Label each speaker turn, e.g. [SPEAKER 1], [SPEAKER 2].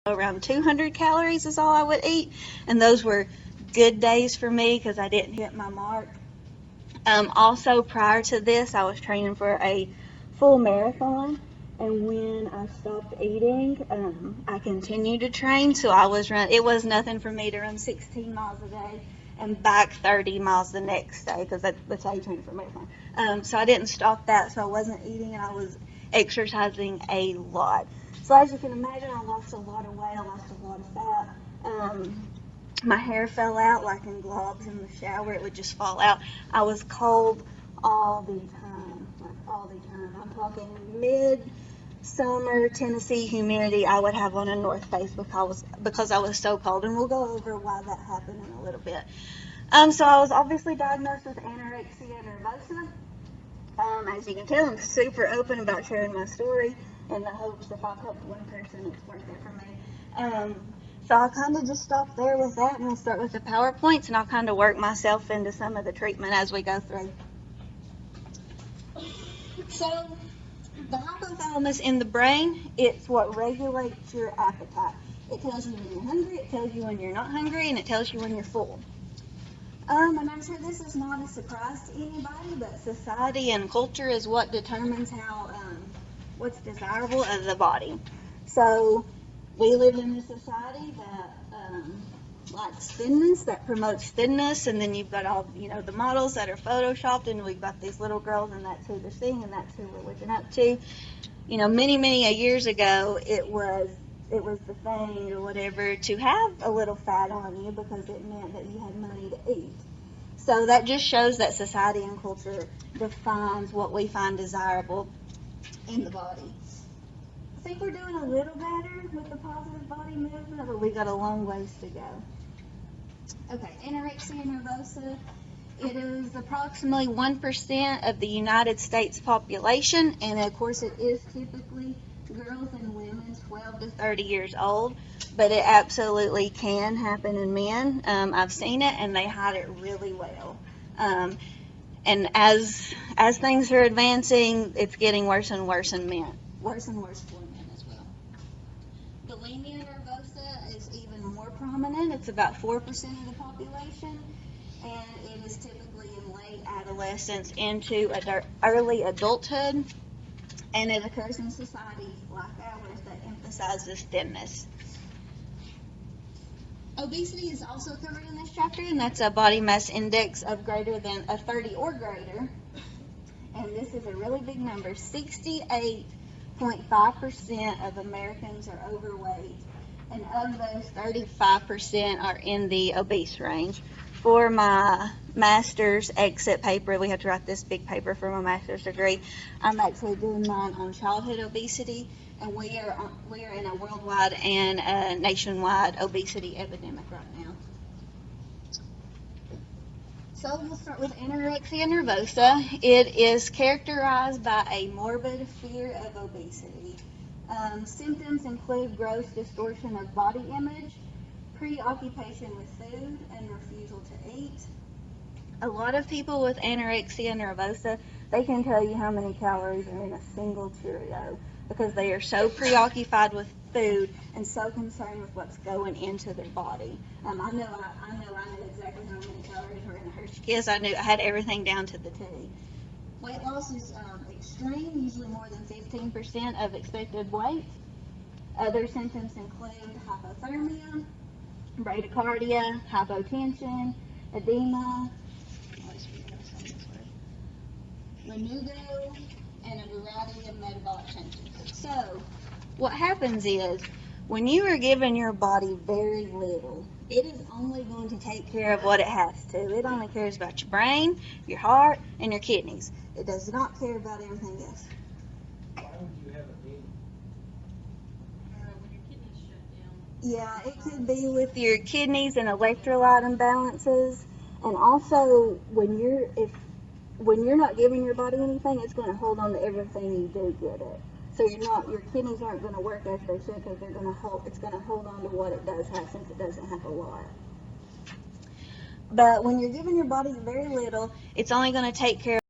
[SPEAKER 1] around 200 calories is all I would eat, and those were good days for me because I didn't hit my mark. Also, prior to this, I was training for a full marathon, and when I stopped eating, I continued to train. So I was run. It was nothing for me to run 16 miles a day and back 30 miles the next day because that's how you train for a marathon. So I didn't stop that. So I wasn't eating, and I was exercising a lot. So as you can imagine, I lost a lot of weight. I lost a lot of fat. My hair fell out like in globs in the shower. It would just fall out. I was cold all the time, like all the time. I'm talking mid-summer Tennessee humidity. I would have on a North Face because I was so cold, and we'll go over why that happened in a little bit. So I was obviously diagnosed with anorexia nervosa. As you can tell, I'm super open about sharing my story in the hopes if I've helped one person, it's worth it for me. So I'll kind of just stop there with that, and I'll start with the PowerPoints, and I'll kind of work myself into some of the treatment as we go through. So the hypothalamus in the brain, it's what regulates your appetite. It tells you when you're hungry, it tells you when you're not hungry, and it tells you when you're full. And I'm sure this is not a surprise to anybody, but society and culture is what determines what's desirable of the body. So we live in a society that likes thinness, that promotes thinness, and then you've got all, the models that are photoshopped, and we've got these little girls, and that's who they're seeing, and that's who we're looking up to. Many years ago, it was the thing or whatever to have a little fat on you because it meant that you had money to eat. So that just shows that society and culture defines what we find desirable in the body. I think we're doing a little better with the positive body movement, but we got a long ways to go. Okay, anorexia nervosa. It is approximately 1% of the United States population, and of course it is typically girls and women 12 to 30 years old, but it absolutely can happen in men. I've seen it, and they hide it really well. And as things are advancing, it's getting worse and worse in men. Worse and worse for men as well. Bulimia nervosa is even more prominent. It's about 4% of the population, and it is typically in late adolescence into early adulthood, and it occurs in societies like ours that emphasizes thinness. Obesity is also covered in this chapter, and that's a body mass index of greater than a 30 or greater, and this is a really big number. 68.5% of Americans are overweight, and of those, 35% are in the obese range. For my master's exit paper, we have to write this big paper for my master's degree. I'm actually doing mine on childhood obesity, and we are in a worldwide and a nationwide obesity epidemic right now. So we'll start with anorexia nervosa. It is characterized by a morbid fear of obesity. Symptoms include gross distortion of body image, preoccupation with food, and refusal to eat. A lot of people with anorexia nervosa, they can tell you how many calories are in a single Cheerio because they are so preoccupied with food and so concerned with what's going into their body. I know exactly how many calories were in a Hershey Kiss. I had everything down to the T. Weight loss is extreme, usually more than 15% of expected weight. Other symptoms include hypothermia, bradycardia, hypotension, edema, lanugo, and a variety of metabolic changes. So, what happens is, when you are giving your body very little, it is only going to take care of what it has to. It only cares about your brain, your heart, and your kidneys. It does not care about everything else.
[SPEAKER 2] Why would you have a baby?
[SPEAKER 3] When your kidneys shut down.
[SPEAKER 1] Yeah, it could be with your kidneys and electrolyte imbalances, and also when you're not giving your body anything, it's going to hold on to everything you do get it. So your kidneys aren't going to work as they should because it's going to hold on to what it does have since it doesn't have a lot. But when you're giving your body very little, it's only going to take care